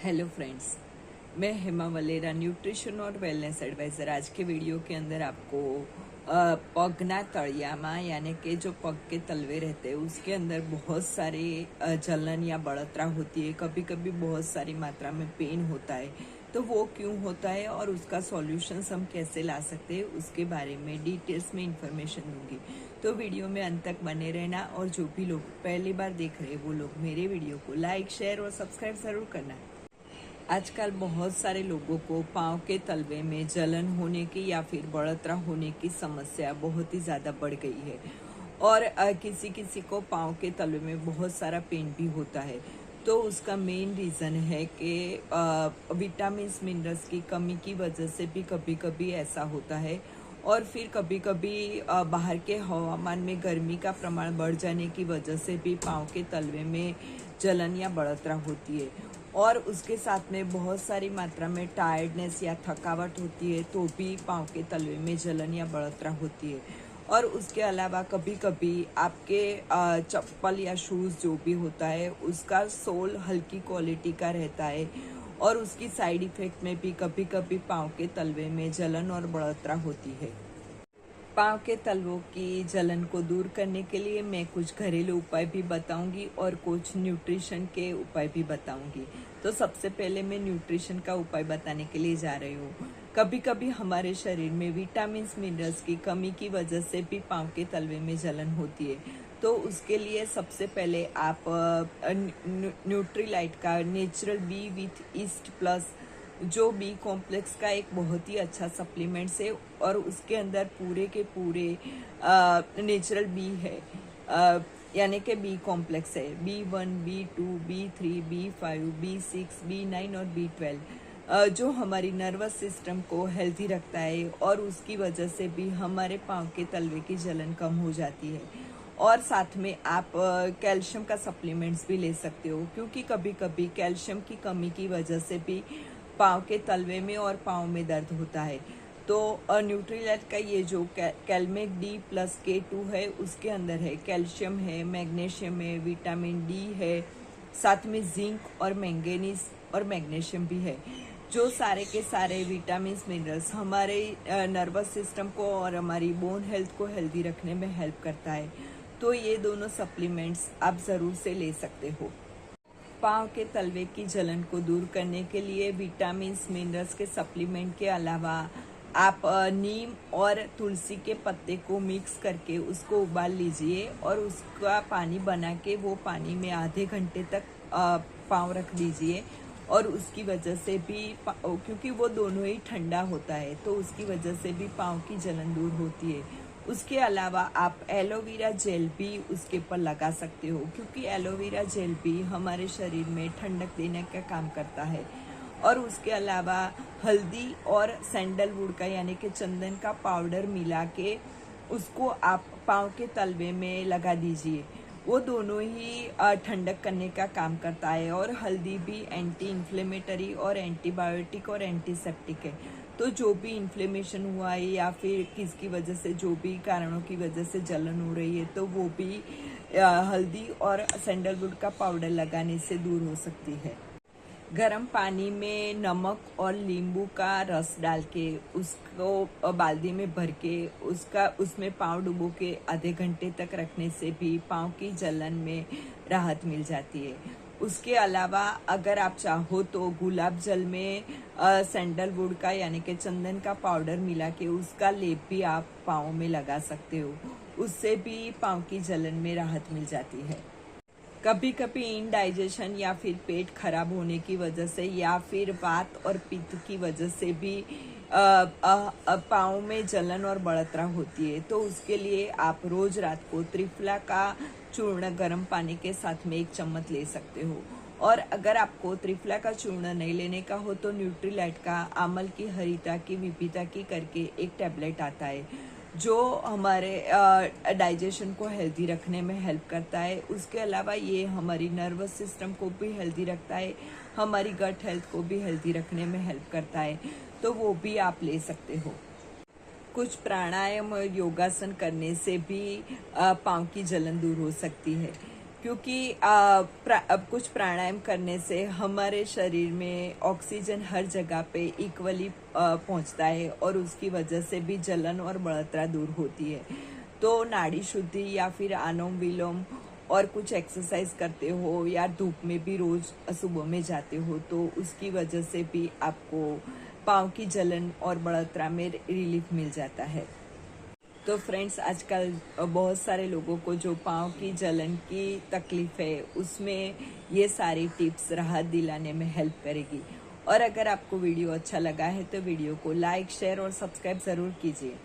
Hello friends, मैं Hema वलेरा, nutrition और wellness adviser. आज के वीडियो के अंदर आपको पगना तळियामा यानी कि जो पग के तलवे रहते हैं उसके अंदर बहुत सारे जलन या बढ़ोतरा होती है। कभी कभी बहुत सारी मात्रा में पेन होता है, तो वो क्यों होता है और उसका सॉल्यूशंस हम कैसे ला सकते हैं उसके बारे में डिटेल्स में इंफॉर्मेशन दूंगी। तो वीडियो में अंत तक बने रहना और जो भी लोग पहली बार देख रहे हैं वो लोग मेरे वीडियो को लाइक, शेयर और सब्सक्राइब ज़रूर करना। आजकल बहुत सारे लोगों को पाँव के तलवे में जलन होने की या फिर बढ़ोतरा होने की समस्या बहुत ही ज़्यादा बढ़ गई है और किसी किसी को पाँव के तलवे में बहुत सारा पेन भी होता है। तो उसका मेन रीज़न है कि विटामिन मिनरल्स की कमी की वजह से भी कभी कभी ऐसा होता है और फिर कभी कभी बाहर के हवामान में गर्मी का प्रमाण बढ़ जाने की वजह से भी पाँव के तलवे में जलन या बढ़ोतरा होती है और उसके साथ में बहुत सारी मात्रा में टायर्डनेस या थकावट होती है तो भी पाँव के तलवे में जलन या बढ़ोतरा होती है। और उसके अलावा कभी कभी आपके चप्पल या शूज़ जो भी होता है उसका सोल हल्की क्वालिटी का रहता है और उसकी साइड इफ़ेक्ट में भी कभी कभी पाँव के तलवे में जलन और बढ़ोतरा होती है। पाँव के तलवों की जलन को दूर करने के लिए मैं कुछ घरेलू उपाय भी बताऊंगी और कुछ न्यूट्रिशन के उपाय भी बताऊंगी। तो सबसे पहले मैं न्यूट्रिशन का उपाय बताने के लिए जा रही हूँ। कभी कभी हमारे शरीर में विटामिन मिनरल्स की कमी की वजह से भी पाँव के तलवे में जलन होती है। तो उसके लिए सबसे पहले आप न्यूट्रीलाइट का natural B with east plus जो बी कॉम्प्लेक्स का एक बहुत ही अच्छा सप्लीमेंट्स है और उसके अंदर पूरे के पूरे नेचुरल बी है, यानी कि बी कॉम्प्लेक्स है B1, B2, B3, B5, B6, B9 और B12 जो हमारी नर्वस सिस्टम को हेल्थी रखता है और उसकी वजह से भी हमारे पाँव के तलवे की जलन कम हो जाती है। और साथ में आप कैल्शियम का सप्लीमेंट्स भी ले सकते हो क्योंकि कभी कभी कैल्शियम की कमी की वजह से भी पाँव के तलवे में और पाँव में दर्द होता है। तो न्यूट्रीलाइट का ये जो कैलमेक D+K2 है उसके अंदर है कैल्शियम है, मैग्नीशियम है, विटामिन डी है, साथ में जिंक और मैंगनीज और मैग्नीशियम भी है। जो सारे के सारे विटामिन मिनरल्स हमारे नर्वस सिस्टम को और हमारी बोन हेल्थ को हेल्दी रखने में हेल्प करता है। तो ये दोनों सप्लीमेंट्स आप ज़रूर से ले सकते हो। पाँव के तलवे की जलन को दूर करने के लिए विटामिन मिनरल्स के सप्लीमेंट के अलावा आप नीम और तुलसी के पत्ते को मिक्स करके उसको उबाल लीजिए और उसका पानी बना के वो पानी में आधे घंटे तक पाँव रख दीजिए और उसकी वजह से भी क्योंकि वो दोनों ही ठंडा होता है तो उसकी वजह से भी पाँव की जलन दूर होती है। उसके अलावा आप एलोवेरा जेल भी उसके ऊपर लगा सकते हो क्योंकि एलोवेरा जेल भी हमारे शरीर में ठंडक देने का काम करता है। और उसके अलावा हल्दी और सैंडलवुड का यानी कि चंदन का पाउडर मिला के उसको आप पाँव के तलवे में लगा दीजिए। वो दोनों ही ठंडक करने का काम करता है और हल्दी भी एंटी इन्फ्लेमेटरी और एंटीबायोटिक और एंटीसेप्टिक है। तो जो भी इन्फ्लेमेशन हुआ है या फिर किसकी वजह से जो भी कारणों की वजह से जलन हो रही है तो वो भी हल्दी और सैंडलवुड का पाउडर लगाने से दूर हो सकती है। गर्म पानी में नमक और नींबू का रस डाल के उसको बाल्टी में भर के उसमें पाँव डुबो के आधे घंटे तक रखने से भी पाँव की जलन में राहत मिल जाती है। उसके अलावा अगर आप चाहो तो गुलाब जल में सैंडलवुड का यानी कि चंदन का पाउडर मिला के उसका लेप भी आप पाँव में लगा सकते हो। उससे भी पाँव की जलन में राहत मिल जाती है। कभी कभी इनडाइजेशन या फिर पेट खराब होने की वजह से या फिर वात और पित्त की वजह से भी पाँव में जलन और बढ़ोतरा होती है। तो उसके लिए आप रोज रात को त्रिफला का चूर्ण गर्म पानी के साथ में 1 चम्मच ले सकते हो। और अगर आपको त्रिफला का चूर्ण नहीं लेने का हो तो न्यूट्रीलाइट का आमल की, हरिता की, विपिता की करके एक टैबलेट आता है जो हमारे डाइजेशन को हेल्दी रखने में हेल्प करता है। उसके अलावा ये हमारी नर्वस सिस्टम को भी हेल्दी रखता है, हमारी गट हेल्थ को भी हेल्दी रखने में हेल्प करता है। तो वो भी आप ले सकते हो। कुछ प्राणायाम और योगासन करने से भी पाँव की जलन दूर हो सकती है। क्योंकि अब कुछ प्राणायाम करने से हमारे शरीर में ऑक्सीजन हर जगह पे इक्वली पहुंचता है और उसकी वजह से भी जलन और बढ़ोतरी दूर होती है। तो नाड़ी शुद्धि या फिर अनुलोम विलोम और कुछ एक्सरसाइज करते हो या धूप में भी रोज सुबह में जाते हो तो उसकी वजह से भी आपको पाँव की जलन और बढ़ोतरी में रिलीफ मिल जाता है। तो फ्रेंड्स, आजकल बहुत सारे लोगों को जो पाँव की जलन की तकलीफ है उसमें ये सारी टिप्स राहत दिलाने में हेल्प करेगी। और अगर आपको वीडियो अच्छा लगा है तो वीडियो को लाइक, शेयर और सब्सक्राइब ज़रूर कीजिए।